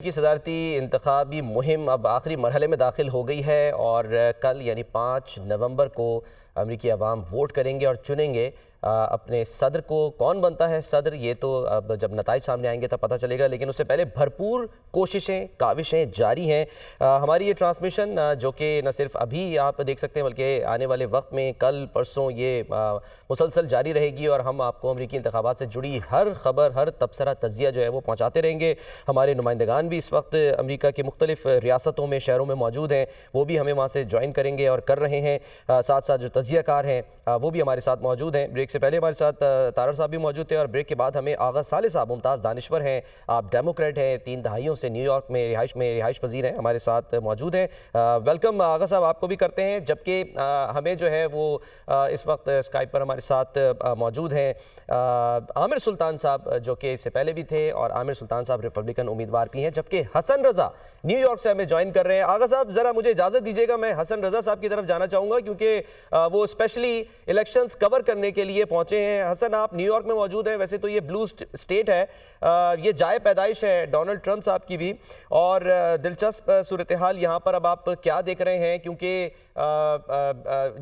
की सदारती इंतखाबी मुहिम अब आखिरी मरहले में दाखिल हो गई है और कल यानी 5 नवंबर को अमरीकी अवाम वोट करेंगे और चुनेंगे अपने सदर को। कौन बनता है सदर ये तो अब जब नताइज सामने आएंगे तब पता चलेगा, लेकिन उससे पहले भरपूर कोशिशें काविशें जारी हैं। हमारी ये ट्रांसमिशन जो कि न सिर्फ अभी आप देख सकते हैं बल्कि आने वाले वक्त में कल परसों ये मुसलसल जारी रहेगी और हम आपको अमरीकी इंतखाबात से जुड़ी हर खबर, हर तबसरा, तज्जिया जो है वो पहुँचाते रहेंगे। हमारे नुमाइंदगान भी इस वक्त अमरीका की मुख्तलिफ रियासतों में, शहरों में मौजूद हैं, वो भी हमें वहाँ से ज्वाइन करेंगे और कर रहे हैं। साथ साथ जो तज्जियाकार हैं वो भी हमारे साथ मौजूद हैं। ब्रेक से पहले हमारे साथ तारर साहब भी मौजूद थे और ब्रेक के बाद हमें आगा साले साहब, मुमताज़ दानिश्वर हैं, आप डेमोक्रेट हैं, 3 दहाइयों से न्यूयॉर्क में रिहाइश पजीर हैं, हमारे साथ मौजूद हैं। वेलकम आगा साहब आपको भी करते हैं। जबकि हमें जो है वो इस वक्त स्काइप पर हमारे साथ मौजूद हैं आमिर सुल्तान साहब, जो कि इससे पहले भी थे, और आमिर सुल्तान साहब रिपब्लिकन उम्मीदवार भी हैं, जबकि हसन रज़ा न्यूयॉर्क से हमें ज्वाइन कर रहे हैं। आगा साहब ज़रा मुझे इजाज़त दीजिएगा, मैं हसन रज़ा साहब की तरफ जाना चाहूँगा क्योंकि वो स्पेशली इलेक्शंस कवर करने के लिए पहुंचे हैं। हसन, आप न्यूयॉर्क में मौजूद हैं, वैसे तो ये ब्लू स्टेट है, ये जाए पैदाइश है डोनाल्ड ट्रंप साहब की भी, और दिलचस्प सूरत हाल यहाँ पर अब आप क्या देख रहे हैं क्योंकि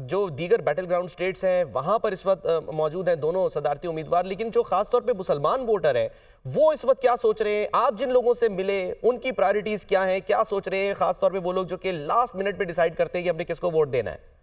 जो दीगर बैटल ग्राउंड स्टेट्स हैं वहाँ पर इस वक्त मौजूद हैं दोनों सदारती उम्मीदवार, लेकिन जो खासतौर पर मुसलमान वोटर हैं वो इस वक्त क्या सोच रहे हैं? आप जिन लोगों से मिले उनकी प्रायोरिटीज़ क्या हैं, क्या सोच रहे हैं, खासतौर पर वो लोग जो कि लास्ट मिनट पर डिसाइड करते हैं कि हमने किसको वोट देना है?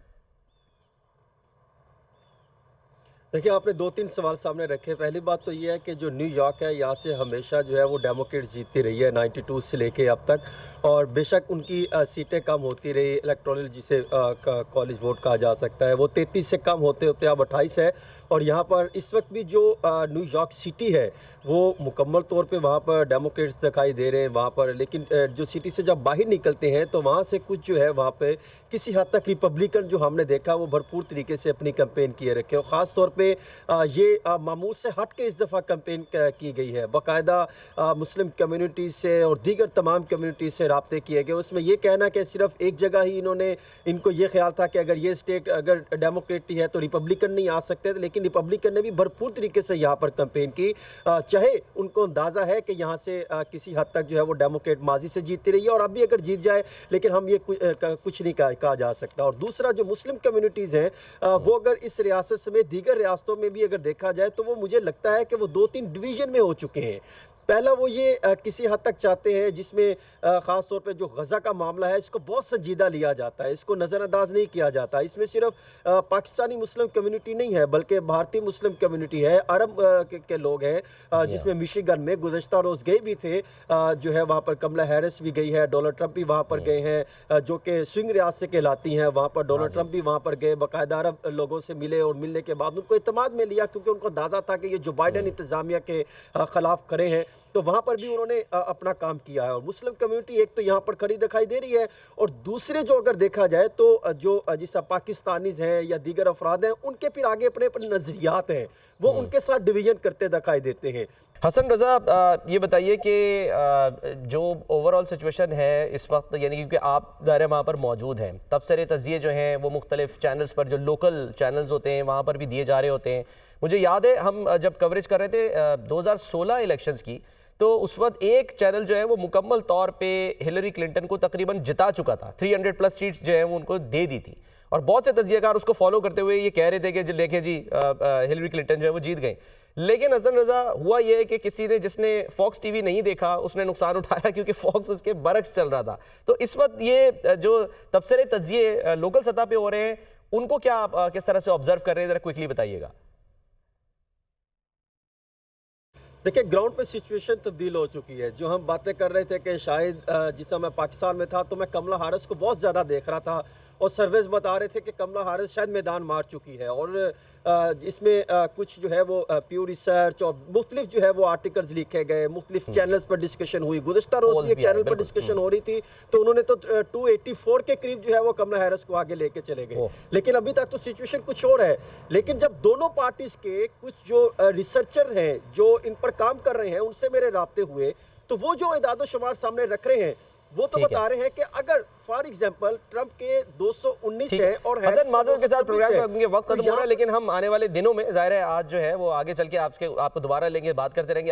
देखिए, आपने 2-3 सवाल सामने रखे। पहली बात तो ये है कि जो न्यूयॉर्क है, यहाँ से हमेशा जो है वो डेमोक्रेट जीतती रही है 92 से लेके अब तक, और बेशक उनकी सीटें कम होती रही, इलेक्टोरल जिसे कॉलेज वोट कहा जा सकता है, वो 33 से कम होते होते अब 28 है। और यहाँ पर इस वक्त भी जो न्यूयॉर्क सिटी है वो मुकम्मल तौर पे वहाँ पर डेमोक्रेट्स दिखाई दे रहे हैं वहाँ पर, लेकिन जो सिटी से जब बाहर निकलते हैं तो वहाँ से कुछ जो है वहाँ पे किसी हद तक रिपब्लिकन जो हमने देखा वो भरपूर तरीके से अपनी कैंपेन किए रखे, और ख़ास तौर पे ये मामूल से हट के इस दफ़ा कैंपेन की गई है। बाकायदा मुस्लिम कम्युनिटी से और दीगर तमाम कम्युनिटी से राब्ते किए गए। उसमें यह कहना कि सिर्फ एक जगह ही इनको ये ख्याल था कि अगर ये स्टेट अगर डेमोक्रेटिक है तो रिपब्लिकन नहीं आ सकते, लेकिन रिपब्लिकन ने भी भरपूर तरीके से यहाँ पर कैंपेन की, चाहे उनको अंदाज़ा है कि यहाँ से किसी हद तक जो है वो डेमोक्रेट माजी से जीतती रही है और अभी अगर जीत जाए, लेकिन हम ये कुछ नहीं कहा जा सकता। और दूसरा, जो मुस्लिम कम्युनिटीज़ हैं वो अगर इस रियासत समेत दीगर रियासतों में भी अगर देखा जाए तो वो मुझे लगता है कि वो 2-3 डिवीज़न में हो चुके हैं। पहला, वो ये किसी हद तक चाहते हैं जिसमें ख़ास तौर पे जो गज़ा का मामला है इसको बहुत संजीदा लिया जाता है, इसको नज़रअंदाज नहीं किया जाता। इसमें सिर्फ पाकिस्तानी मुस्लिम कम्युनिटी नहीं है बल्कि भारतीय मुस्लिम कम्युनिटी है, अरब के लोग हैं, जिसमें मिशिगन में गुज़श्ता रोज़ गए भी थे, जो है वहाँ पर कमला हैरिस भी गई है, डोनाल्ड ट्रंप भी वहाँ पर गए हैं, जो कि स्विंग रियासत से कहलाती हैं, वहाँ पर डोनाल्ड ट्रंप भी वहाँ पर गए, बाकायदा अरब लोगों से मिले और मिलने के बाद उनको इत्मीनान में लिया क्योंकि उनको अंदाज़ा था कि ये जो बाइडन इंतज़ामिया के ख़िलाफ़ खड़े हैं, तो वहाँ पर भी उन्होंने अपना काम किया है। और मुस्लिम कम्युनिटी एक तो यहाँ पर खड़ी दिखाई दे रही है, और दूसरे जो अगर देखा जाए तो जो जिस पाकिस्तानीज़ हैं या दीगर अफराद हैं उनके फिर आगे अपने नज़रियात हैं, वो उनके साथ डिवीज़न करते दिखाई देते हैं। हसन रज़ा, ये बताइए कि जो ओवरऑल सिचुएशन है इस वक्त, यानी क्योंकि आप ज़ाहिर वहाँ पर मौजूद हैं, तबसरे तज़्ज़िये जो हैं वो मुख्तलिफ चैनल्स पर, जो लोकल चैनल्स होते हैं वहाँ पर भी दिए जा रहे होते हैं। मुझे याद है हम जब कवरेज कर रहे थे 2016 इलेक्शंस की, तो उस वक्त एक चैनल जो है वो मुकम्मल तौर पे हिलरी क्लिंटन को तकरीबन जिता चुका था, 300+ सीट्स जो है वो उनको दे दी थी, और बहुत से तज्जियाकार उसको फॉलो करते हुए ये कह रहे थे कि देखें जी हिलरी क्लिंटन जो है वो जीत गई। लेकिन हसन रज़ा, हुआ ये है कि किसी ने जिसने फॉक्स टीवी नहीं देखा उसने नुकसान उठाया क्योंकि फॉक्स उसके बरक्स चल रहा था। तो इस वक्त ये जो तबसरे तज्जिये लोकल सतह पे हो रहे हैं उनको क्या आप किस तरह से ऑब्जर्व कर रहे हैं, ज़रा क्विकली बताइएगा। देखिए, ग्राउंड पे सिचुएशन तब्दील हो चुकी है। जो हम बातें कर रहे थे कि शायद जिस समय मैं पाकिस्तान में था तो मैं कमला हैरिस को बहुत ज़्यादा देख रहा था, और सर्वेस बता रहे थे कि कमला हैरिस शायद मैदान मार चुकी है, और इसमें कुछ जो है वो प्यू रिसर्च और मुख्तलिफ जो है वो आर्टिकल्स लिखे गए, मुख्तलिफ चैनल्स पर डिस्कशन हुई। गुज़श्ता रोज़ भी एक चैनल पर डिस्कशन हो रही थी तो उन्होंने तो 284 के करीब जो है वो कमला हैरिस को आगे लेके चले गए, लेकिन अभी तक तो सिचुएशन कुछ और है। लेकिन जब दोनों पार्टीज के कुछ जो रिसर्चर हैं जो इन पर काम कर रहे हैं उनसे मेरे राब्ते हुए, तो वो जो इदादो शुमार सामने रख रहे हैं वो तो बता रहे हैं कि अगर फॉर एग्जांपल ट्रंप के 219 है और हसन, माज़रत के साथ प्रोग्राम का वक्त खत्म हो रहा है, लेकिन हम आने वाले दिनों में ज़ाहिर है आज जो है वो आगे चल के आपको दोबारा लेंगे, बात करते रहेंगे।